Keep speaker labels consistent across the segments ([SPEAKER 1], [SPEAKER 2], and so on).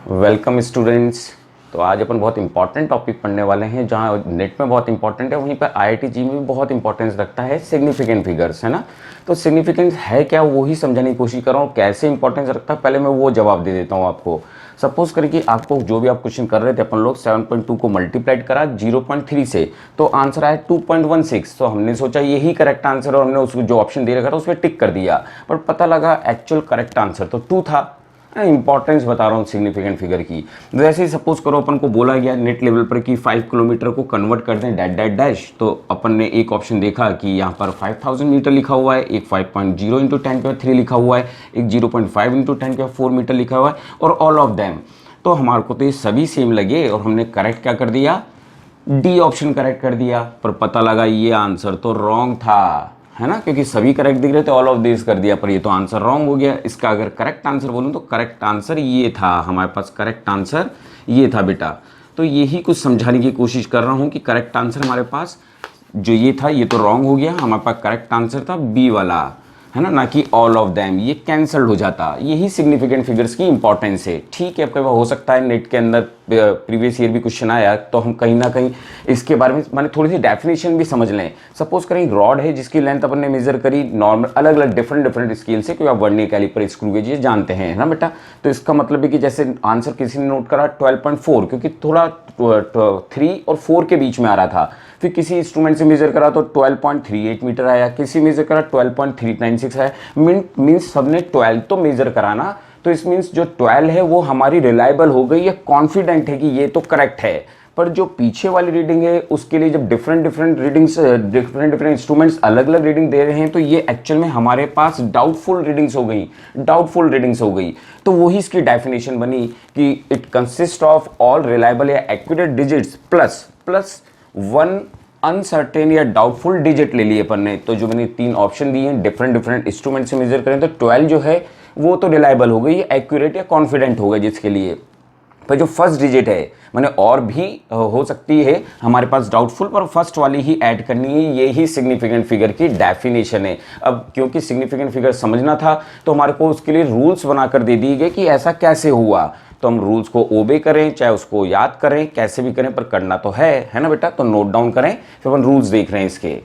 [SPEAKER 1] Welcome students. तो आज अपन बहुत इंपॉर्टेंट टॉपिक पढ़ने वाले हैं, जहाँ नेट में बहुत इंपॉर्टेंट है, वहीं पर आईआईटी जी में भी बहुत इंपॉर्टेंस रखता है सिग्निफिकेंट फिगर्स, है ना। तो सिग्निफिकेंस है क्या, वो ही समझाने की कोशिश कर रहा हूँ। कैसे इंपॉर्टेंस रखता है पहले मैं वो जवाब दे देता हूँ आपको। सपोज करें कि आपको जो भी आप क्वेश्चन कर रहे थे, अपन लोग 7.2 को मल्टीप्लाइड करा 0.3 से, तो आंसर आया 2.16। तो हमने सोचा यही करेक्ट आंसर, और हमने उसको जो ऑप्शन दे रखा था उस पर टिक कर दिया, पर पता लगा एक्चुअल करेक्ट आंसर तो 2 था। इंपॉर्टेंस बता रहा हूँ सिग्निफिकेंट फिगर की। जैसे ही सपोज करो अपन को बोला गया नेट लेवल पर कि 5 किलोमीटर को कन्वर्ट कर दें डैश डैश डैश, तो अपन ने एक ऑप्शन देखा कि यहाँ पर 5000 मीटर लिखा हुआ है, एक 5.0 इंटू 10⁻³ लिखा हुआ है, एक 0.5 इंटू 10⁻⁴ मीटर लिखा हुआ है, और ऑल ऑफ देम। तो हमारे को तो ये सभी सेम लगे और हमने करेक्ट क्या कर दिया, डी ऑप्शन करेक्ट कर दिया। पर पता लगा ये आंसर तो रॉन्ग था, है ना, क्योंकि सभी करेक्ट दिख रहे थे, ऑल ऑफ दिस कर दिया, पर ये तो आंसर रॉन्ग हो गया। इसका अगर करेक्ट आंसर बोलूँ तो करेक्ट आंसर ये था, हमारे पास करेक्ट आंसर ये था बेटा। तो यही कुछ समझाने की कोशिश कर रहा हूँ कि करेक्ट आंसर हमारे पास जो ये था ये तो रॉन्ग हो गया, हमारे पास करेक्ट आंसर था बी वाला, है ना कि ऑल ऑफ दैम, ये कैंसल्ड हो जाता। यही सिग्निफिकेंट फिगर्स की इंपॉर्टेंस है। ठीक है, आपके पास हो सकता है नेट के अंदर प्रीवियस ईयर भी क्वेश्चन आया, तो हम कहीं ना कहीं इसके बारे में माने थोड़ी सी डेफिनेशन भी समझ लें। सपोज करें रॉड है जिसकी लेंथ अपन ने मेजर करी नॉर्मल अलग अलग डिफरेंट स्केल से, क्योंकि आप वर्नियर कैलिपर स्क्रू गेज ये जानते हैं, है ना बेटा। तो इसका मतलब है कि जैसे आंसर किसी ने नोट करा 12.4, क्योंकि थोड़ा 3 और 4 के बीच में आ रहा था। फिर किसी इंस्ट्रूमेंट से मेजर करा तो 12.38 मीटर आया, किसी मेजर करा 12.396 है। मीन्स सबने 12 तो मेजर कराना, तो इस मीन्स जो 12 है वो हमारी रिलायबल हो गई, ये कॉन्फिडेंट है कि ये तो करेक्ट है। पर जो पीछे वाली रीडिंग है उसके लिए जब डिफरेंट रीडिंग्स डिफरेंट इंस्ट्रूमेंट्स अलग अलग रीडिंग दे रहे हैं, तो ये एक्चुअल में हमारे पास डाउटफुल रीडिंग्स हो गई। तो वही इसकी डेफिनेशन बनी कि it consist of all reliable या एक्यूरेट डिजिट्स प्लस 1 अनसर्टेन या डाउटफुल डिजिट ले लिए अपन ने। तो जो मैंने 3 ऑप्शन दिए हैं डिफरेंट इंस्ट्रूमेंट से मेजर करें, तो 12 जो है वो तो रिलायबल हो गई, एक्यूरेट या कॉन्फिडेंट हो गया जिसके लिए। पर जो फर्स्ट डिजिट है मैंने और भी हो सकती है हमारे पास डाउटफुल, पर फर्स्ट वाली ही ऐड करनी है। यही सिग्निफिकेंट फिगर की डेफिनेशन है। अब क्योंकि सिग्निफिकेंट फिगर समझना था तो हमारे को उसके लिए रूल्स बनाकर दे दिए गए कि ऐसा कैसे हुआ। तो हम रूल्स को ओबे करें, चाहे उसको याद करें, कैसे भी करें, पर करना तो है ना बेटा। तो नोट डाउन करें, फिर अपन रूल्स देख रहे हैं इसके।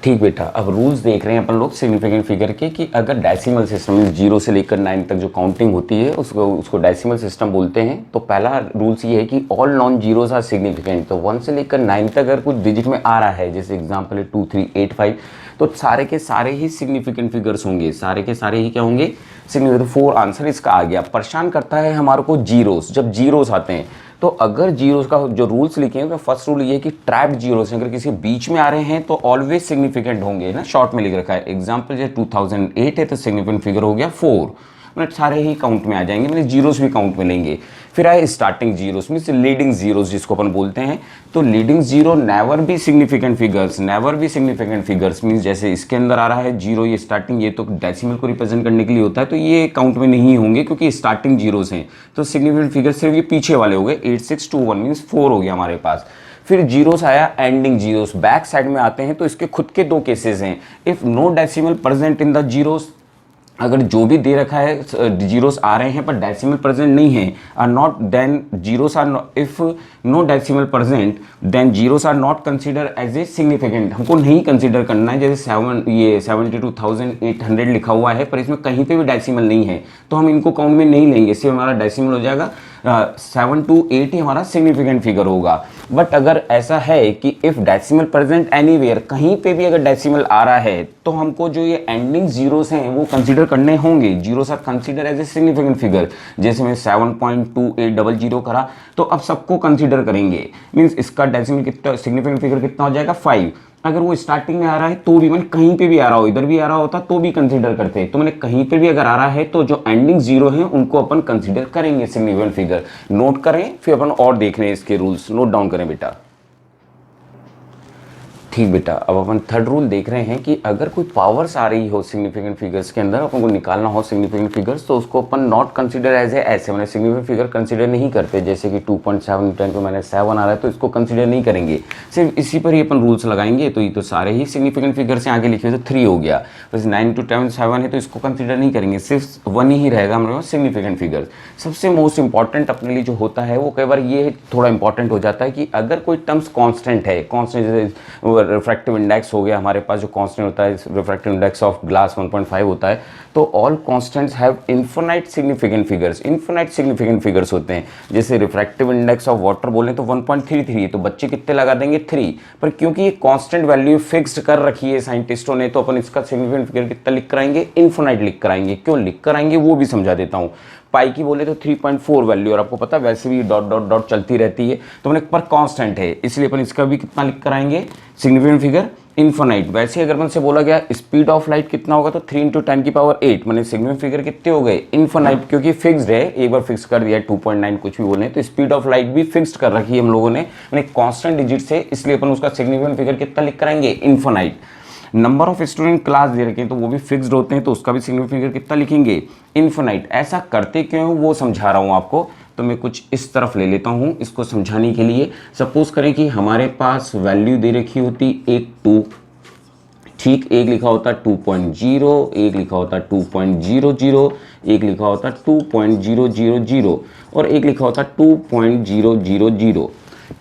[SPEAKER 1] ठीक बेटा, अब रूल्स देख रहे हैं अपन लोग सिग्निफिकेंट फिगर के कि अगर डेसिमल सिस्टम 0 से लेकर 9 तक जो काउंटिंग होती है उसको डेसिमल सिस्टम बोलते हैं। तो पहला रूल्स ये है कि all non zeros are significant. तो 1 से लेकर 9 तक अगर कुछ डिजिट में आ रहा है, जैसे एग्जांपल है 2 3 8 5, तो सारे के सारे ही सिग्निफिकेंट फिगर्स होंगे, सारे के सारे ही क्या होंगे, सिग्निफिकेंट। 4 आंसर इसका आ गया। परेशान करता है हमारे को जीरोस, जब जीरोस आते हैं तो अगर जीरोस का जो रूल्स लिखे हैं तो फर्स्ट रूल ये है कि ट्रैप्ड जीरोस अगर किसी बीच में आ रहे हैं तो ऑलवेज सिग्निफिकेंट होंगे ना। शॉर्ट में लिख रखा है, एग्जांपल जैसे 2008 है तो सिग्निफिकेंट फिगर हो गया 4, मतलब सारे ही काउंट में आ जाएंगे, मतलब जीरोस भी काउंट में लेंगे। फिर आए starting zeros means leading zeros जिसको अपन बोलते हैं। तो लीडिंग जीरो नेवर भी सिग्निफिकेंट फिगर्स मीन्स जैसे इसके अंदर आ रहा है जीरो, ये स्टार्टिंग, ये तो डेसिमल को रिप्रेजेंट करने के लिए होता है, तो ये काउंट में नहीं होंगे क्योंकि स्टार्टिंग जीरोस हैं। तो सिग्निफिकेंट फिगर सिर्फ ये पीछे वाले हो गए। 8621 मीन्स 4 हो गया हमारे पास। फिर जीरोस आया एंडिंग जीरोस, बैक साइड में आते हैं तो इसके खुद के 2 केसेस हैं। If no decimal present in the zeros, अगर जो भी दे रखा है जीरोस आ रहे हैं पर डेसिमल प्रेजेंट नहीं है, are not then zeros are, if no decimal present then zeros are not consider as a significant. हमको नहीं कंसीडर करना है। जैसे 72,800 लिखा हुआ है पर इसमें कहीं पे भी डेसिमल नहीं है, तो हम इनको काउंट में नहीं लेंगे, सिर्फ हमारा डेसिमल हो जाएगा 7 to 8 ही हमारा सिग्निफिकेंट फिगर होगा। बट अगर ऐसा है कि इफ डेसिमल प्रेजेंट एनीवेयर, कहीं पे भी अगर डेसिमल आ रहा है, तो हमको जो ये एंडिंग जीरोस हैं वो कंसीडर करने होंगे। Zeros are consider as a significant figure. जैसे मैं 7.2800 करा तो अब सबको कंसीडर करेंगे, मीन्स इसका डेसिमल कितना, सिग्निफिकेंट फिगर कितना हो जाएगा 5। अगर वो स्टार्टिंग में आ रहा है तो भी, मैंने कहीं पे भी आ रहा हो, इधर भी आ रहा होता तो भी कंसीडर करते। तो मैंने कहीं पे भी अगर आ रहा है तो जो एंडिंग जीरो है उनको अपन कंसीडर करेंगे सिग्निफिकेंट फिगर। नोट करें, फिर अपन और देख रहे हैं इसके रूल्स। नोट डाउन करें बेटा। ठीक बेटा, अब अपन थर्ड रूल देख रहे हैं कि अगर कोई पावर्स आ रही हो सिग्निफिकेंट फिगर्स के अंदर, अपन को निकालना हो सिग्निफिकेंट फिगर्स, तो उसको अपन नॉट कंसीडर एज ए ऐसे मैंने सिग्निफिकेंट फिगर कंसीडर नहीं करते। जैसे कि 2.7 10 पे मैंने 7 आ रहा है तो इसको कंसीडर नहीं करेंगे, सिर्फ इसी पर ही अपन रूल्स लगाएंगे। तो ये तो सारे ही सिग्निफिकेंट फिगर्स हैं, आगे लिखे हुए तो 3 हो गया। बस 9 to 10 7 है तो इसको कंसीडर नहीं करेंगे, सिर्फ 1 ही रहेगा हमारे पास सिग्निफिकेंट फिगर्स। सबसे मोस्ट इंपॉर्टेंट अपने लिए जो होता है वो कई बार ये थोड़ा इंपॉर्टेंट हो जाता है कि अगर कोई टर्म्स कॉन्स्टेंट है, कॉन्स्टेंट जैसे रिफ्रैक्टिव इंडेक्स हो गया हमारे पास, जो कांस्टेंट होता है रिफ्रैक्टिव इंडेक्स ऑफ ग्लास 1.5 होता है, तो all constants have infinite significant figures, infinite significant figures होते हैं। जैसे रिफ्रैक्टिव इंडेक्स ऑफ वाटर बोलें तो 1.33, तो बच्चे कितने लगा देंगे 3, पर क्योंकि ये कांस्टेंट वैल्यू फिक्स्ड कर रखी है साइंटिस्टों ने, तो अपन इसका सिग्निफिकेंट फिगर कितना लिख कराएंगे, इनफिनाइट लिख कराएंगे। क्यों लिख कराएंगे वो भी समझा देता हूँ। पाई की बोले तो 3.4 वैल्यू, और आपको पता है वैसे भी डॉट डॉट डॉट चलती रहती है, तो मैंने पर कांस्टेंट है इसलिए अपन इसका भी कितना लिख कर आएंगे, सिग्निफिकेंट फिगर इनफिनाइट। वैसे अगर मुझसे बोला गया स्पीड ऑफ लाइट कितना होगा तो 3 × 10⁸, मैंने सिग्निफिकेंट फिगर कितने हो गए, इनफिनाइट, क्योंकि फिक्स्ड है, एक बार फिक्स कर दिया 2.9 कुछ भी बोले, तो स्पीड ऑफ लाइट भी फिक्स्ड कर रखी है हम लोगों ने मैंने कांस्टेंट डिजिट से, इसलिए अपन उसका सिग्निफिकेंट फिगर कितना लिख कराएंगे, infinite. Number of student class दे रखे हैं तो वो भी फिक्स्ड होते हैं, तो उसका भी सिग्निफिकेंट फिगर कितना लिखेंगे, इनफिनाइट। ऐसा करते क्यों है वो समझा रहा हूँ आपको, तो मैं कुछ इस तरफ ले लेता हूँ इसको समझाने के लिए। सपोज करें कि हमारे पास वैल्यू दे रखी होती एक 2, ठीक, एक लिखा होता 2.0, एक लिखा होता 2.00, एक लिखा होता 2.000 और एक लिखा होता 2.000,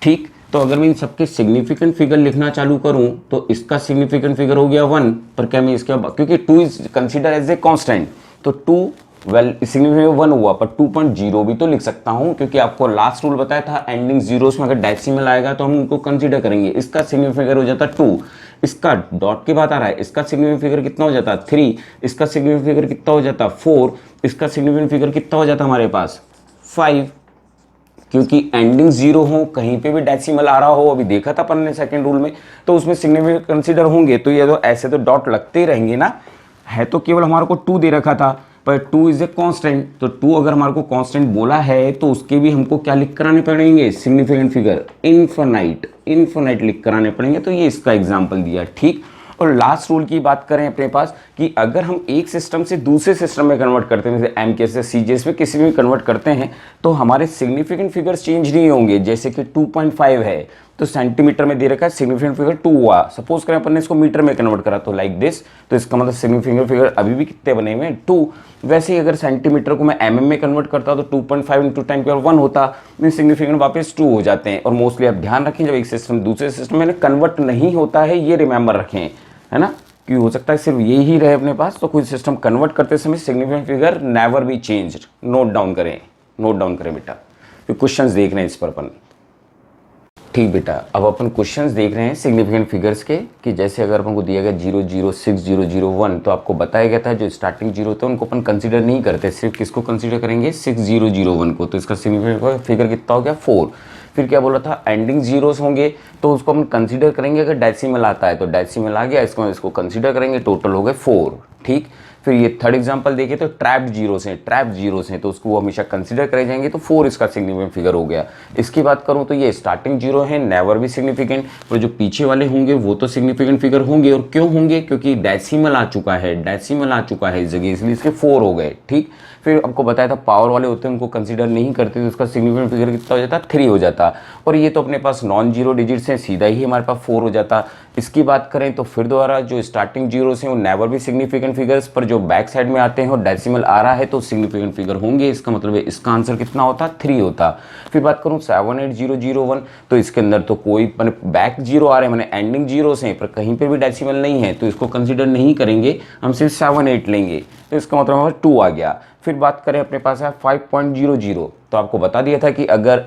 [SPEAKER 1] ठीक। तो अगर मैं इन सबके सिग्निफिकेंट फिगर लिखना चालू करूं तो इसका सिग्निफिकेंट फिगर हो गया 1, पर क्या मैं इसके क्योंकि 2 is consider as a constant, तो 2 सिग्निफिकेंट 1 हुआ, पर 2.0 भी तो लिख सकता हूं, क्योंकि आपको लास्ट रूल बताया था एंडिंग जीरोस में अगर डेसिमल आएगा तो हम उनको कंसीडर करेंगे। इसका सिग्निफिकेंट फिगर हो जाता 2, इसका डॉट के बाद आ रहा है, इसका सिग्निफिकेंट फिगर कितना हो जाता 3, इसका सिग्निफिकेंट फिगर कितना हो जाता 4, इसका सिग्निफिकेंट फिगर कितना हो जाता हमारे पास 5, क्योंकि एंडिंग जीरो हो, कहीं पे भी डेसिमल आ रहा हो, अभी देखा था अपन ने सेकंड रूल में, तो उसमें सिग्निफिकेंट कंसीडर होंगे। तो ये तो ऐसे तो डॉट लगते ही रहेंगे ना, है तो केवल हमारे को 2 दे रखा था, पर 2 इज ए कांस्टेंट, तो 2 अगर हमारे को कांस्टेंट बोला है तो उसके भी हमको क्या लिख कराने पड़ेंगे, सिग्निफिकेंट फिगर इनफिनाइट, इनफिनाइट लिख कराने पड़ेंगे। तो ये इसका एग्जाम्पल दिया, ठीक। और लास्ट रूल की बात करें अपने पास कि अगर हम एक सिस्टम से दूसरे सिस्टम में कन्वर्ट करते हैं, जैसे एम के से सीजीएस में किसी में कन्वर्ट करते हैं, तो हमारे सिग्निफिकेंट फिगर्स चेंज नहीं होंगे। जैसे कि 2.5 है तो सेंटीमीटर में दे रखा है, सिग्निफिकेंट फिगर 2 हुआ। सपोज करें अपन ने इसको मीटर में कन्वर्ट करा तो लाइक दिस, तो इसका मतलब सिग्निफिकेंट फिगर अभी भी कितने बने हुए हैं 2। वैसे ही अगर सेंटीमीटर को मैं एमएम में कन्वर्ट करता तो 2.5 × 10⁻1 होता, सिग्निफिकेंट वापस 2 हो जाते हैं। और मोस्टली आप ध्यान रखें जब एक सिस्टम दूसरे सिस्टम में कन्वर्ट नहीं होता है, ये रिमेंबर रखें, है ना, कि हो सकता है सिर्फ यही रहे अपने पास, तो कोई सिस्टम कन्वर्ट करते समय significant figure never be changed. Note down करें, नोट डाउन करें बेटा, फिर क्वेश्चंस देख रहे हैं इस पर अपन, ठीक बेटा। अब अपन क्वेश्चंस देख रहे हैं सिग्निफिकेंट फिगर्स के, कि जैसे अगर अपन को दिया गया 0 0 6 0 0 1, तो आपको बताया गया था जो स्टार्टिंग जीरो होता है उनको अपन कंसीडर नहीं करते, सिर्फ किसको कंसीडर करेंगे 6 0 0 1 को। तो इसका सिग्निफिकेंट फिगर कितना हो गया 4। फिर क्या बोला था, एंडिंग जीरोस होंगे तो उसको हम कंसीडर करेंगे, अगर डेसिमल आता है तो डेसिमल आ गया, इसको कंसीडर करेंगे, टोटल हो गए 4, ठीक। फिर ये थर्ड एग्जांपल देखें तो ट्रैप्ड जीरोस हैं, तो उसको वो हमेशा कंसीडर करे जाएंगे, तो 4 इसका सिग्निफिकेंट फिगर हो गया। इसकी बात करूं तो ये स्टार्टिंग जीरो है, नेवर भी सिग्निफिकेंट, और जो पीछे वाले होंगे वो तो सिग्निफिकेंट फिगर होंगे। और क्यों होंगे, क्योंकि डेसिमल आ चुका है इस जगह, इसलिए इसके 4 हो गए, ठीक। फिर आपको बताया था पावर वाले होते हैं उनको कंसीडर नहीं करते, तो उसका सिग्निफिकेंट फिगर कितना हो जाता 3 हो जाता। और ये तो अपने पास नॉन जीरो डिजिट्स हैं, सीधा ही हमारे पास 4 हो जाता। इसकी बात करें तो फिर दोबारा जो स्टार्टिंग जीरोस हैं वो नेवर भी सिग्निफिकेंट फिगर्स, पर जो बैक साइड में आते हैं और डेसिमल आ रहा है तो सिग्निफिकेंट फिगर होंगे। इसका मतलब है इसका आंसर कितना होता 3 होता। फिर बात करूँ 7 8 0 0 1, तो इसके अंदर तो कोई मैंने बैक जीरो आ रहे हैं, मैंने एंडिंग जीरोस हैं, पर कहीं पर भी डेसिमल नहीं है, तो इसको कंसिडर नहीं करेंगे, हम सिर्फ 7 8 लेंगे, तो इसका मतलब 2 आ गया। फिर बात करें अपने पास है 5.00, तो आपको बता दिया था कि अगर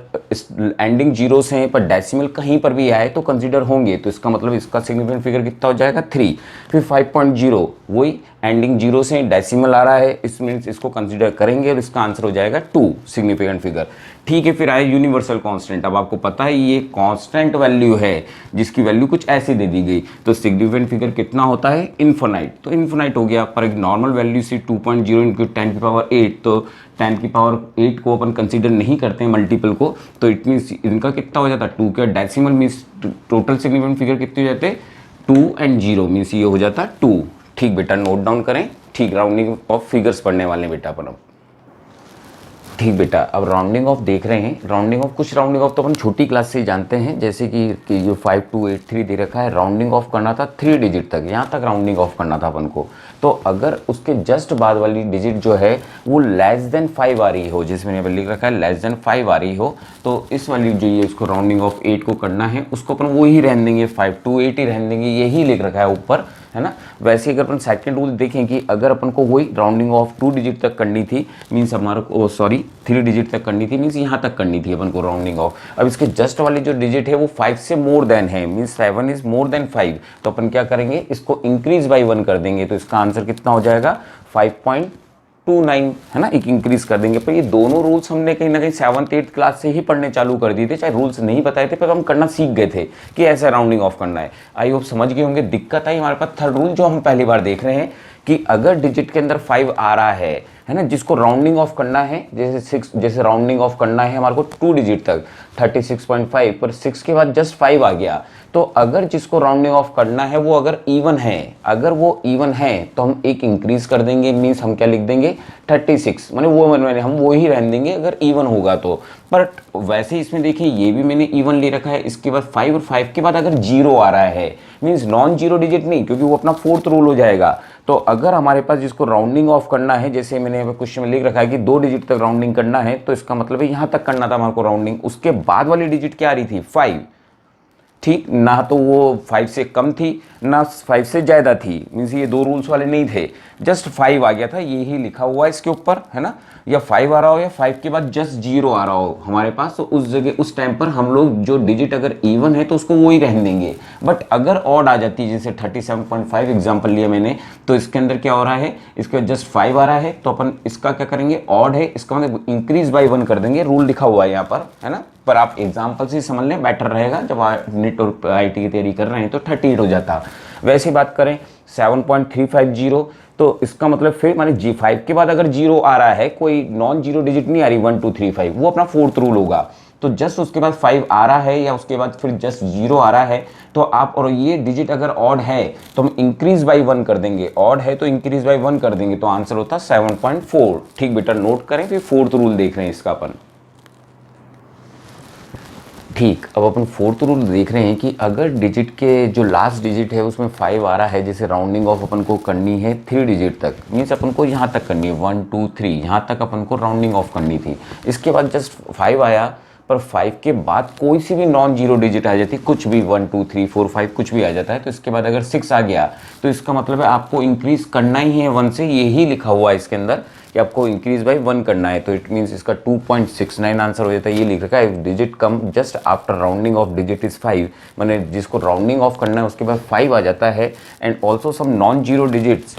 [SPEAKER 1] एंडिंग जीरोस हैं पर डेसिमल कहीं पर भी आए तो कंसीडर होंगे, तो इसका मतलब इसका सिग्निफिकेंट फिगर कितना हो जाएगा 3। फिर 5.0 वही एंडिंग जीरो से, डेसिमल आ रहा है, इस मीन्स इसको कंसीडर करेंगे और इसका आंसर हो जाएगा 2 सिग्निफिकेंट फिगर। ठीक है, फिर आए यूनिवर्सल कांस्टेंट। अब आपको पता है ये कांस्टेंट वैल्यू है जिसकी वैल्यू कुछ ऐसी दे दी गई, तो सिग्निफिकेंट फिगर कितना होता है, इन्फिनाइट। तो इन्फिनाइट हो गया, पर एक नॉर्मल वैल्यू से 2.0 इंटू 10⁸, तो 10⁸ को अपन कंसीडर नहीं करते हैं मल्टीपल को, तो इट मीन्स इनका कितना हो जाता है 2 का decimal means total significant figure कितने हो जाते 2 एंड 0 मीन्स ये हो जाता 2। ठीक बेटा, नोट डाउन करें। ठीक, राउंडिंग ऑफ फिगर्स पढ़ने वाले बेटा अपन अब। ठीक बेटा, अब राउंडिंग ऑफ देख रहे हैं। राउंडिंग ऑफ, कुछ राउंडिंग ऑफ तो अपन छोटी क्लास से ही जानते हैं, जैसे कि जो 5283 दे रखा है, राउंडिंग ऑफ करना था 3 डिजिट तक, यहाँ तक राउंडिंग ऑफ करना था अपन को। तो अगर उसके जस्ट बाद वाली डिजिट जो है वो लेस देन 5 आ रही हो, जिसमें यहाँ पर लिख रखा है लेस देन 5 आ रही हो, तो इस वाली जो ये उसको राउंडिंग ऑफ 8 को करना है, उसको अपन वो ही रहने देंगे, 528 ही रहने देंगे, यही लिख रखा है ऊपर, है ना। वैसे अगर अपन सेकंड रूल देखें कि अगर अपन को वही राउंडिंग ऑफ 2 डिजिट तक करनी थी, मीन्स हमारे को 3 डिजिट तक करनी थी, मीन्स यहाँ तक करनी थी अपन को राउंडिंग ऑफ। अब इसके जस्ट वाली जो डिजिट है वो 5 से मोर देन है, मीन्स 7 इज मोर देन 5, तो अपन क्या करेंगे, इसको इंक्रीज बाई 1 कर देंगे, तो इसका आंसर कितना हो जाएगा 5.29, है ना, एक इंक्रीज कर देंगे। पर ये दोनों रूल्स हमने कहीं ना कहीं 7th 8th क्लास से ही पढ़ने चालू कर दिए थे, चाहे रूल्स नहीं बताए थे, पर हम करना सीख गए थे कि ऐसा राउंडिंग ऑफ करना है। आई होप समझ गए होंगे। दिक्कत आई हमारे पास थर्ड रूल जो हम पहली बार देख रहे हैं कि अगर डिजिट के अंदर 5 आ रहा है ना, जिसको राउंडिंग ऑफ करना है, जैसे राउंडिंग ऑफ करना है हमारे को 2 डिजिट तक 36.5, पर 6 के बाद जस्ट 5 आ गया, तो अगर जिसको राउंडिंग ऑफ करना है वो अगर इवन है, अगर वो इवन है तो हम एक इंक्रीज कर देंगे, मीन्स हम क्या लिख देंगे 36, माने हम वो ही रहने देंगे अगर इवन होगा तो। बट वैसे इसमें देखिए ये भी मैंने इवन ले रखा है, इसके बाद 5 और 5 के बाद अगर 0 आ रहा है, मीन्स नॉन जीरो डिजिट नहीं, क्योंकि वो अपना 4th रूल हो जाएगा। तो अगर हमारे पास जिसको राउंडिंग ऑफ करना है, जैसे मैंने क्वेश्चन में लिख रखा है कि 2 डिजिट तक राउंडिंग करना है, तो इसका मतलब है यहाँ तक करना था हमारे को राउंडिंग, उसके बाद वाली डिजिट क्या आ रही थी 5। ठीक, ना तो वो 5 से कम थी ना 5 से ज़्यादा थी, मीन्स ये 2 रूल्स वाले नहीं थे, जस्ट 5 आ गया था, यही लिखा हुआ है इसके ऊपर, है ना। या 5 आ रहा हो या 5 के बाद जस्ट 0 आ रहा हो हमारे पास, तो उस जगह उस टाइम पर हम लोग जो डिजिट अगर इवन है तो उसको वो ही रहने देंगे। बट अगर ऑड आ जाती है, जैसे 37.5 एग्जाम्पल लिया मैंने, तो इसके अंदर क्या हो रहा है, इसके बाद जस्ट 5 आ रहा है, तो अपन इसका क्या करेंगे, ऑड है, इसका मतलब इंक्रीज बाई 1 कर देंगे, रूल लिखा हुआ है यहाँ पर, है ना। पर आप एग्जाम्पल से समझ लें, बेटर रहेगा। जब आप नीट और IIT की तैयारी कर रहे हैं तो 38 हो जाता। वैसे बात करें 7.350, तो इसका मतलब फिर माने G5 के बाद अगर 0 आ रहा है, कोई नॉन जीरो डिजिट नहीं आ रही 1 2 3 5, वो अपना 4th रूल होगा। तो जस्ट उसके बाद 5 आ रहा है या उसके बाद फिर जस्ट 0 आ रहा है, तो आप, और ये डिजिट अगर ऑड है तो हम इंक्रीज बाई 1 कर देंगे, ऑड है तो इंक्रीज बाई 1 कर देंगे, तो आंसर होता 7.4। ठीक बेटा, नोट करें। फिर 4th रूल देख रहे हैं इसका अपन। ठीक, अब अपन 4th रूल देख रहे हैं कि अगर डिजिट के जो लास्ट डिजिट है उसमें 5 आ रहा है, जैसे राउंडिंग ऑफ अपन को करनी है 3 डिजिट तक, मीन्स अपन को यहाँ तक करनी है 1 2 3, यहाँ तक अपन को राउंडिंग ऑफ करनी थी। इसके बाद जस्ट 5 आया, पर 5 के बाद कोई सी भी नॉन जीरो डिजिट आ जाती, कुछ भी 1 2 3 4 5 कुछ भी आ जाता है, तो इसके बाद अगर 6 आ गया, तो इसका मतलब है आपको इंक्रीज करना ही है 1 से, यही लिखा हुआ है इसके अंदर कि आपको इंक्रीज बाई 1 करना है। तो इट मीन्स इसका 2.69 आंसर हो जाता है। ये लिख रखा है digit come just after rounding off digit is 5, मैंने जिसको राउंडिंग ऑफ करना है उसके बाद 5 आ जाता है, and also some non zero digits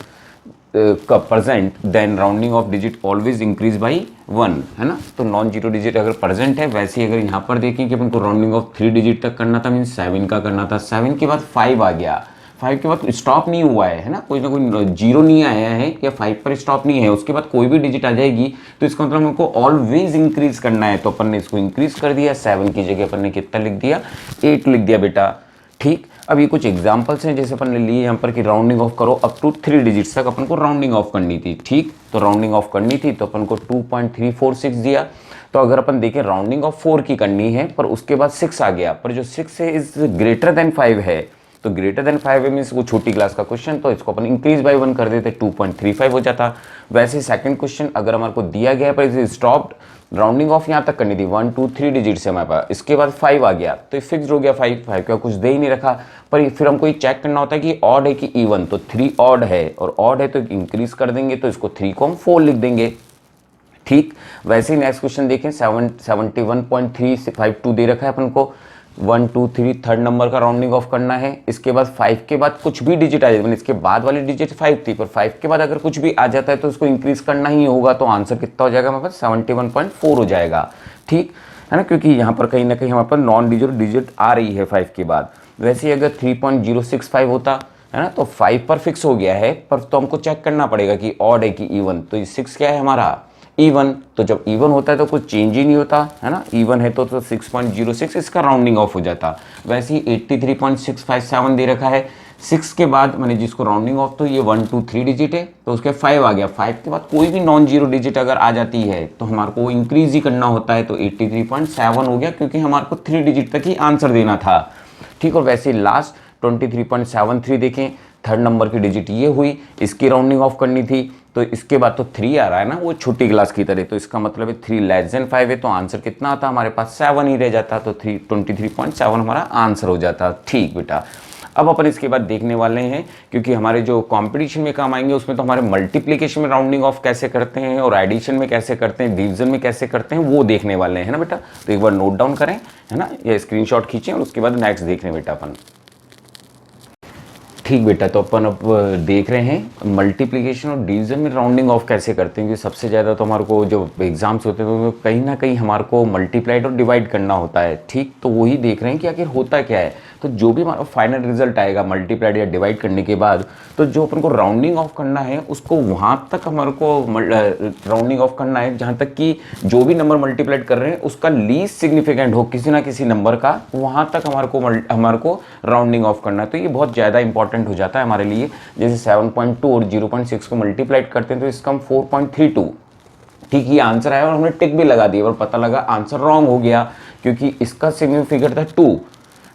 [SPEAKER 1] का present, then rounding off digit always increase by 1, है ना। तो नॉन जीरो डिजिट अगर प्रेजेंट है, वैसे ही अगर यहाँ पर देखें कि अपन को राउंडिंग ऑफ 3 डिजिट तक करना था, मीन्स 7 का करना था, 7 के बाद 5 आ गया, 5 के बाद स्टॉप नहीं हुआ है ना, कोई ना कोई जीरो नहीं आया है या 5 पर स्टॉप नहीं है, उसके बाद कोई भी डिजिट आ जाएगी, तो इसका मतलब हमको ऑलवेज इंक्रीज करना है, तो अपन ने इसको इंक्रीज कर दिया, 7 की जगह अपन ने कितना लिख दिया, 8 लिख दिया बेटा। ठीक, अब ये कुछ एग्जांपल्स हैं जैसे अपन ने लिए यहाँ पर कि राउंडिंग ऑफ करो अप टू 3 डिजिट्स तक अपन को राउंडिंग ऑफ करनी थी। ठीक, तो राउंडिंग ऑफ करनी थी तो अपन को 2.346 दिया। तो अगर अपन देखें राउंडिंग ऑफ 4 की करनी है, पर उसके बाद 6 आ गया, पर जो 6 है इज ग्रेटर देन 5 है, तो ग्रेटर देन 5 मीन्स वो छोटी क्लास का क्वेश्चन, तो इसको अपन इंक्रीज बाई 1 कर देते, 2.35 हो जाता। वैसे सेकंड क्वेश्चन अगर हमारे को दिया गया है पर इसे स्टॉप्ड, राउंडिंग ऑफ यहाँ तक करनी थी 1 2 3 डिजिट से हमारे पास, इसके बाद 5 आ गया तो फिक्स हो गया 5 का कुछ दे ही नहीं रखा, पर फिर हमको ये चेक करना होता है कि ऑड है कि इवन, तो 3 ऑड है और ऑड है तो इंक्रीज कर देंगे, तो इसको 3 को हम 4 लिख देंगे। ठीक, वैसे ही नेक्स्ट क्वेश्चन देखें 71.352 दे रखा है अपन को, 1 2 3 थर्ड नंबर का राउंडिंग ऑफ करना है। इसके बाद 5 के बाद कुछ भी डिजिट आ जाए, मैंने इसके बाद वाली डिजिट 5 थी, पर 5 के बाद अगर कुछ भी आ जाता है तो उसको इंक्रीज करना ही होगा। तो आंसर कितना हो जाएगा हमारे पास 71.4 हो जाएगा, ठीक है ना, क्योंकि यहाँ पर कहीं ना कहीं हमारे पास नॉन डिजिट आ रही है 5 के बाद। वैसे ही अगर 3.065 होता है ना, तो 5 पर फिक्स हो गया है, पर तो हमको चेक करना पड़ेगा कि ऑड है कि इवन। तो ये 6 क्या है हमारा, इवन। तो जब इवन होता है तो कुछ चेंज ही नहीं होता है ना, इवन है तो 6.06 इसका राउंडिंग ऑफ हो जाता। वैसे ही 83.657 दे रखा है, 6 के बाद मैंने जिसको राउंडिंग ऑफ, तो ये 1 2 3 डिजिट है, तो उसके 5 आ गया। 5 के बाद कोई भी नॉन जीरो डिजिट अगर आ जाती है तो हमारे को इंक्रीज ही करना होता है, तो 83.7 हो गया, क्योंकि हमारे को 3 डिजिट तक ही आंसर देना था, ठीक। और वैसे लास्ट 23.73 देखें, थर्ड नंबर की डिजिट ये हुई, इसकी राउंडिंग ऑफ करनी थी, तो इसके बाद तो 3 आ रहा है ना, वो छोटी क्लास की तरह, तो इसका मतलब है 3 लेस देन 5 है, तो आंसर कितना आता हमारे पास 7 ही रह जाता, तो 23.7 हमारा आंसर हो जाता, ठीक बेटा। अब अपन इसके बाद देखने वाले हैं, क्योंकि हमारे जो कंपटीशन में काम आएंगे उसमें तो हमारे मल्टीप्लिकेशन में राउंडिंग ऑफ कैसे करते हैं और एडिशन में कैसे करते हैं, डिवीजन में कैसे करते हैं, वो देखने वाले हैं ना बेटा। तो एक बार नोट डाउन करें, है ना, या स्क्रीनशॉट खींचें और उसके बाद नेक्स्ट देख रहे हैं बेटा अपन, ठीक बेटा। तो अपन अब देख रहे हैं मल्टीप्लिकेशन और डिवीजन में राउंडिंग ऑफ कैसे करते हैं, क्योंकि सबसे ज़्यादा तो हमारे को जो एग्जाम्स होते हैं तो कहीं ना कहीं हमारे को मल्टीप्लाइड और डिवाइड करना होता है, ठीक। तो वही देख रहे हैं कि आखिर होता क्या है। तो जो भी हमारा फाइनल रिजल्ट आएगा मल्टीप्लाइड या डिवाइड करने के बाद, तो जो अपन को राउंडिंग ऑफ करना है उसको वहाँ तक हमारे को राउंडिंग ऑफ करना है जहाँ तक कि जो भी नंबर मल्टीप्लाइड कर रहे हैं उसका लीस्ट सिग्निफिकेंट हो किसी ना किसी नंबर का, वहाँ तक हमारे को राउंडिंग ऑफ करना है। तो ये बहुत ज़्यादा इंपॉर्टेंट हो जाता है हमारे लिए। जैसे 7.2 और 0.6 को मल्टीप्लाइड करते हैं तो इसका हम 4.32, ठीक, ये आंसर आया और हमने टिक भी लगा दिया, और पता लगा आंसर रॉन्ग हो गया, क्योंकि इसका सिग्निफिकेंट फिगर था 2।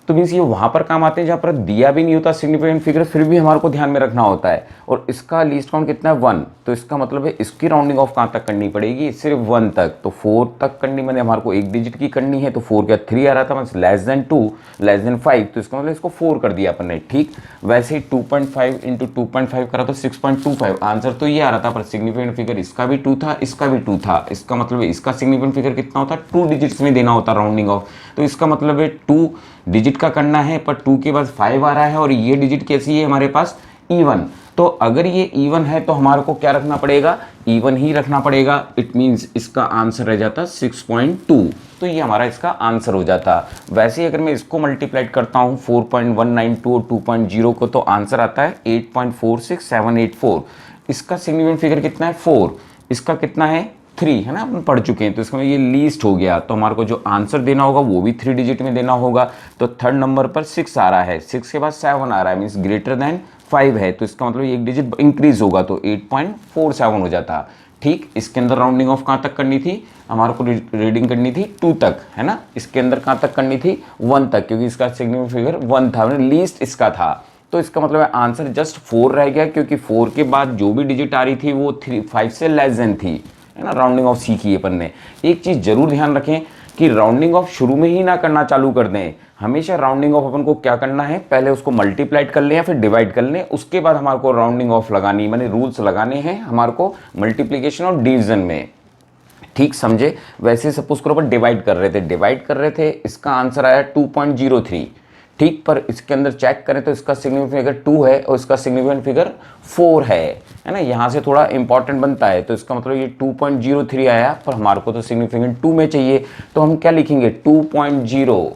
[SPEAKER 1] तो मीन्स ये वहाँ पर काम आते हैं जहाँ पर दिया भी नहीं होता सिग्निफिकेंट फिगर, फिर भी हमारे को ध्यान में रखना होता है। और इसका लीस्ट काउंट कितना है 1, तो इसका मतलब है इसकी राउंडिंग ऑफ कहाँ तक करनी पड़ेगी, सिर्फ 1 तक। तो 4 तक करनी, मैंने हमारे को एक डिजिट की करनी है, तो 4 क्या 3 आ रहा था, मतलब लेस देन 2 लेस देन 5, तो इसका मतलब इसको 4 कर दिया अपन ने, ठीक। वैसे ही 2.5 इंटू 2.5 करा तो 6.25 आंसर तो ये आ रहा था, पर सिग्निफिकेंट फिगर इसका भी 2 था, इसका भी 2 था। इसका मतलब है इसका सिग्निफिकेंट फिगर कितना होता है, 2 डिजिट्स में देना होता राउंडिंग ऑफ। तो इसका मतलब है 2 डिजिट का करना है, पर 2 के बाद 5 आ रहा है, और ये डिजिट कैसी है हमारे पास, इवन। तो अगर ये इवन है तो हमारे को क्या रखना पड़ेगा, इवन ही रखना पड़ेगा। इट मींस इसका आंसर रह जाता 6.2, तो ये हमारा इसका आंसर हो जाता। वैसे ही अगर मैं इसको मल्टीप्लाइड करता हूँ 4.192 और 2.0 को, तो आंसर आता है 8.46784। इसका सिग्निफिकेंट फिगर कितना है 4, इसका कितना है 3, है ना, अपन पढ़ चुके हैं। तो इसका ये लीस्ट हो गया, तो हमारे को जो आंसर देना होगा वो भी 3 डिजिट में देना होगा। तो थर्ड नंबर पर 6 आ रहा है, 6 के बाद 7 आ रहा है, मीन्स ग्रेटर देन 5 है, तो इसका मतलब एक डिजिट इंक्रीज होगा, तो 8.47 हो जाता, ठीक। इसके अंदर राउंडिंग ऑफ कहाँ तक करनी थी, हमारे को रीडिंग करनी थी 2 तक, है ना। इसके अंदर कहाँ तक करनी थी 1 तक, क्योंकि इसका सिग्निफिकेंट फिगर 1 था, लीस्ट इसका था। तो इसका मतलब है आंसर जस्ट 4 रह गया, क्योंकि 4 के बाद जो भी डिजिट आ रही थी वो 5 से लेस देन थी, है ना। राउंडिंग ऑफ सीखी अपन ने। एक चीज़ जरूर ध्यान रखें कि राउंडिंग ऑफ शुरू में ही ना करना चालू कर दें। हमेशा राउंडिंग ऑफ अपन को क्या करना है, पहले उसको मल्टीप्लाइड कर लें या फिर डिवाइड कर लें, उसके बाद हमारे को राउंडिंग ऑफ लगानी, मैंने रूल्स लगाने हैं हमारे को मल्टीप्लिकेशन और डिवीजन में, ठीक समझे। वैसे सपोज करो अपन डिवाइड कर रहे थे, इसका आंसर आया 2.03, ठीक। पर इसके अंदर चेक करें तो इसका सिग्निफिकेंट फिगर 2 है और इसका सिग्निफिकेंट फिगर 4 है ना। यहाँ से थोड़ा इंपॉर्टेंट बनता है, तो इसका मतलब ये 2.03 आया, पर हमारे को तो सिग्निफिकेंट 2 में चाहिए, तो हम क्या लिखेंगे 2.0,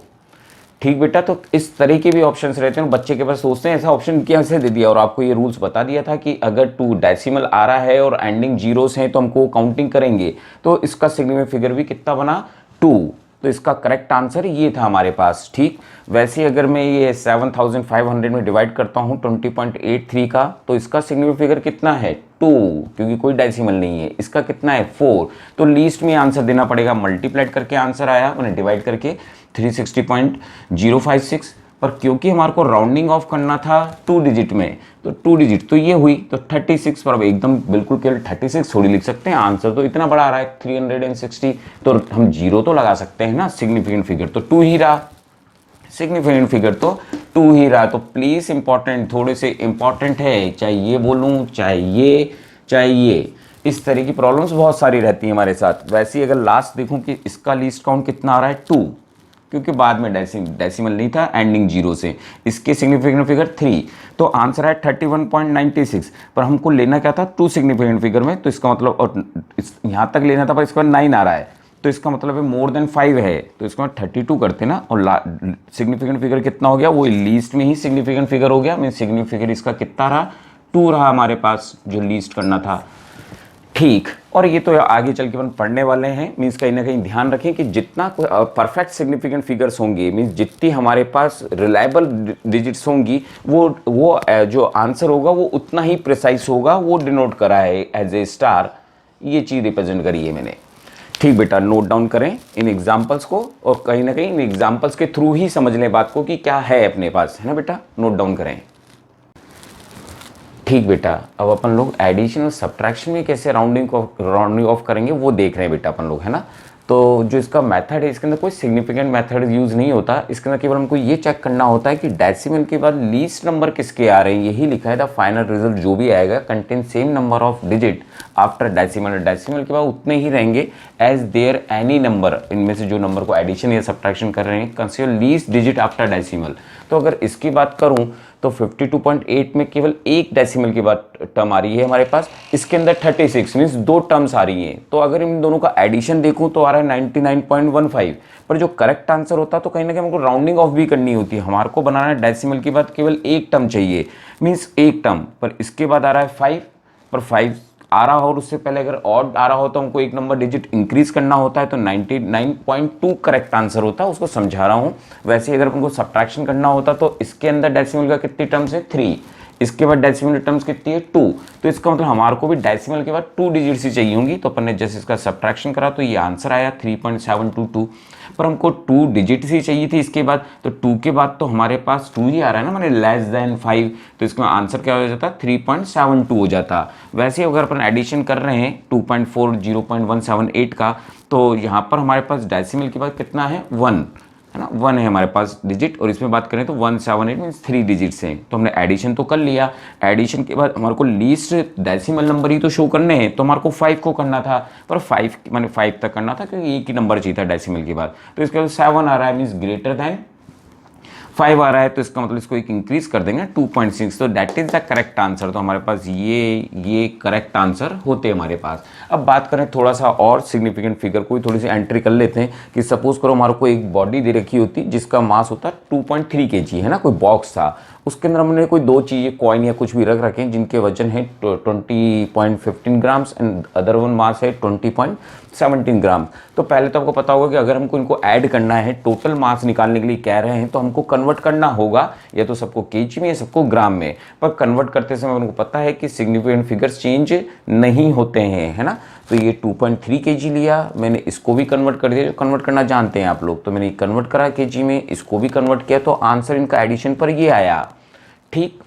[SPEAKER 1] ठीक बेटा। तो इस तरह के भी ऑप्शंस रहते हैं, बच्चे के पास सोचते हैं ऐसा ऑप्शन कैसे दे दिया, और आपको ये रूल्स बता दिया था कि अगर 2 डेसिमल आ रहा है और एंडिंग जीरोस हैं तो हमको काउंटिंग करेंगे, तो इसका सिग्निफिकेंट फिगर भी कितना बना 2, तो इसका करेक्ट आंसर ये था हमारे पास, ठीक। वैसे अगर मैं ये 7500 में डिवाइड करता हूँ 20.83 का, तो इसका सिग्निफिकेंट फिगर कितना है 2, क्योंकि कोई डेसिमल नहीं है। इसका कितना है 4, तो लीस्ट में आंसर देना पड़ेगा। मल्टीप्लाइड करके आंसर आया, मैंने डिवाइड करके 360.056, पर क्योंकि हमारे को राउंडिंग ऑफ करना था 2 डिजिट में, तो 2 डिजिट तो ये हुई, तो 36 पर अब एकदम बिल्कुल केवल 36 थोड़ी लिख सकते हैं, आंसर तो इतना बड़ा आ रहा है 360, तो हम 0 तो लगा सकते हैं ना। सिग्निफिकेंट फिगर तो 2 ही रहा, सिग्निफिकेंट फिगर तो 2 ही रहा। तो प्लीज इंपॉर्टेंट, थोड़े से इंपॉर्टेंट है, चाहे ये बोलूँ चाहे ये, इस तरह की प्रॉब्लम्स बहुत सारी रहती हैं हमारे साथ। वैसे ही अगर लास्ट देखूं कि इसका लीस्ट काउंट कितना आ रहा है 2, क्योंकि बाद में डेसिमल नहीं था एंडिंग 0 से। इसके सिग्निफिकेंट फिगर 3, तो आंसर है 31.96। पर हमको लेना क्या था 2 सिग्निफिकेंट फिगर में, तो इसका मतलब और यहाँ तक लेना था पर इसके बाद 9 आ रहा है, तो इसका मतलब है मोर देन 5 है, तो इसको 32 करते ना, और सिग्निफिकेंट फिगर कितना हो गया, वो लीस्ट में ही सिग्निफिकेंट फिगर हो गया। मीन सिग्निफिकेंट फिगर इसका कितना रहा, 2 रहा हमारे पास, जो लीस्ट करना था। ठीक, और ये तो आगे चल के अपन पढ़ने वाले हैं। मीन्स कहीं ना कहीं ध्यान रखें कि जितना परफेक्ट सिग्निफिकेंट फिगर्स होंगे, मीन्स जितनी हमारे पास रिलायबल डिजिट्स होंगी, वो जो आंसर होगा वो उतना ही प्रिसाइज होगा। वो डिनोट करा है एज ए स्टार, ये चीज़ रिप्रेजेंट करी है मैंने। ठीक बेटा, नोट डाउन करें इन एग्जाम्पल्स को, और कहीं ना कहीं इन एग्जाम्पल्स के थ्रू ही समझ लें बात को कि क्या है अपने पास, है ना बेटा, नोट डाउन करें। ठीक बेटा, अब अपन लोग एडिशन और सब्ट्रैक्शन में कैसे राउंडिंग ऑफ करेंगे वो देख रहे हैं बेटा अपन लोग, है ना। तो जो इसका मेथड है, इसके अंदर कोई सिग्निफिकेंट मेथड यूज़ नहीं होता। इसके अंदर केवल हमको ये चेक करना होता है कि डेसिमल के बाद लीस्ट नंबर किसके आ रहे हैं, यही लिखा है। द फाइनल रिजल्ट जो भी आएगा contain same number of digit after decimal, decimal के बाद उतने ही रहेंगे एज देयर एनी नंबर, इनमें से जो नंबर को एडिशन या सब्ट्रैक्शन कर रहे हैं, consider least digit after decimal. तो अगर इसकी बात करूं तो 52.8 में केवल एक डेसिमल की बात टर्म आ रही है हमारे पास, इसके अंदर 36 मीन्स 2 टर्म्स आ रही हैं। तो अगर इन दोनों का एडिशन देखूं तो आ रहा है 99.15, पर जो करेक्ट आंसर होता तो कहीं ना कहीं हमको राउंडिंग ऑफ भी करनी होती है। हमारे को बनाना है डेसिमल की बात केवल एक टर्म चाहिए, मीन्स एक टर्म, पर इसके बाद आ रहा है 5, पर 5 आ रहा हो और उससे पहले अगर ऑड आ रहा हो तो हमको एक नंबर डिजिट इंक्रीज करना होता है, तो 99.2 करेक्ट आंसर होता है, उसको समझा रहा हूँ। वैसे ही अगर हमको सब्ट्रैक्शन करना होता तो इसके अंदर डेसिमल का कितनी टर्म्स है 3, इसके बाद डेसिमल टर्म्स कितनी है 2, तो इसका मतलब हमारे को भी डेसिमल के बाद 2 डिजिट्स ही चाहिए होंगी। तो अपन ने जैसे इसका सब्ट्रैक्शन करा तो ये आंसर आया 3.722, पर हमको 2 डिजिट्स ही चाहिए थी इसके बाद, तो 2 के बाद तो हमारे पास 2 ही आ रहा है ना, माने लेस देन 5, तो इसका आंसर क्या हो जाता 3.72 हो जाता। वैसे ही अगर अपन एडिशन कर रहे हैं 2.4 0.178 का, तो यहाँ पर हमारे पास डेसिमल के बाद कितना है 1, है ना, 1 है हमारे पास डिजिट, और इसमें बात करें तो 178 मीन्स 3 डिजिट्स हैं। तो हमने एडिशन तो कर लिया, एडिशन के बाद हमारे को लीस्ट डेसिमल नंबर ही तो शो करने हैं, तो हमारे को 5 को करना था, पर 5 माने 5 तक करना था क्योंकि एक ही नंबर चाहिए था डेसिमल के बाद। तो इसके बाद 7 आ रहा है मीन्स ग्रेटर दैन 5 आ रहा है, तो इसका मतलब इसको एक इंक्रीज कर देंगे 2.6, तो that is the correct answer. तो हमारे पास ये करेक्ट आंसर होते हैं हमारे पास। अब बात करें थोड़ा सा और सिग्निफिकेंट फिगर, कोई थोड़ी सी एंट्री कर लेते हैं कि सपोज करो हमारे को एक बॉडी दे रखी होती जिसका मास होता 2.3 kg, है ना, कोई बॉक्स था, उसके अंदर हमने कोई 2 चीज़ें कॉइन या कुछ भी रख रखे हैं जिनके वजन है 20.15 grams and other one mass है 20.17 ग्राम। तो पहले तो आपको पता होगा कि अगर हमको इनको ऐड करना है, टोटल मास निकालने के लिए कह रहे हैं, तो हमको कन्वर्ट करना होगा या तो सबको केजी में या सबको ग्राम में। पर कन्वर्ट करते समय उनको पता है कि सिग्निफिकेंट फिगर्स चेंज नहीं होते हैं, है ना। तो ये 2.3 kg लिया मैंने, इसको भी कन्वर्ट कर दिया, जो कन्वर्ट करना जानते हैं आप लोग, तो मैंने कन्वर्ट करा केजी में, इसको भी कन्वर्ट किया, तो आंसर इनका एडिशन पर ये आया। ठीक,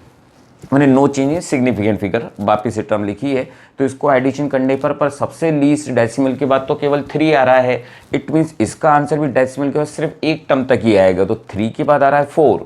[SPEAKER 1] मैंने no change in significant figure वापिस से टर्म लिखी है, तो इसको एडिशन करने पर सबसे लीस्ट डेसिमल के बाद तो केवल 3 आ रहा है। इट मीन्स इसका आंसर भी डेसिमल के बाद सिर्फ एक टर्म तक ही आएगा, तो 3 के बाद आ रहा है 4,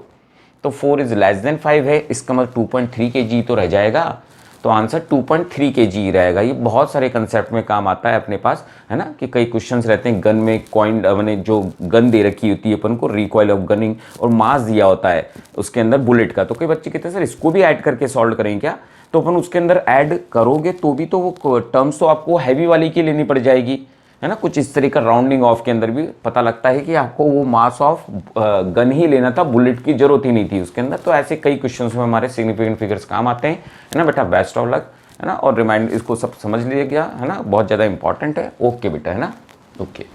[SPEAKER 1] तो 4 इज लेस देन 5 है, इसका मतलब 2.3 kg तो रह जाएगा, तो आंसर 2.3 kg रहेगा। ये बहुत सारे कंसेप्ट में काम आता है अपने पास, है ना, कि कई क्वेश्चंस रहते हैं गन में, कॉइन मैंने जो गन दे रखी होती है अपन को, रिकॉइल ऑफ गनिंग, और मास दिया होता है उसके अंदर बुलेट का, तो कई बच्चे कहते हैं सर इसको भी ऐड करके सॉल्व करें क्या, तो अपन उसके अंदर ऐड करोगे तो भी तो वो टर्म्स तो आपको हैवी वाली की लेनी पड़ जाएगी, है ना। कुछ इस तरह का राउंडिंग ऑफ के अंदर भी पता लगता है कि आपको वो मास ऑफ गन ही लेना था, बुलेट की जरूरत ही नहीं थी उसके अंदर। तो ऐसे कई क्वेश्चंस में हमारे सिग्निफिकेंट फिगर्स काम आते हैं, है ना बेटा। बेस्ट ऑफ लक, है ना, और रिमाइंड इसको सब समझ लीजिएगा, है ना, बहुत ज़्यादा इंपॉर्टेंट है। ओके बेटा, है ना, ओके।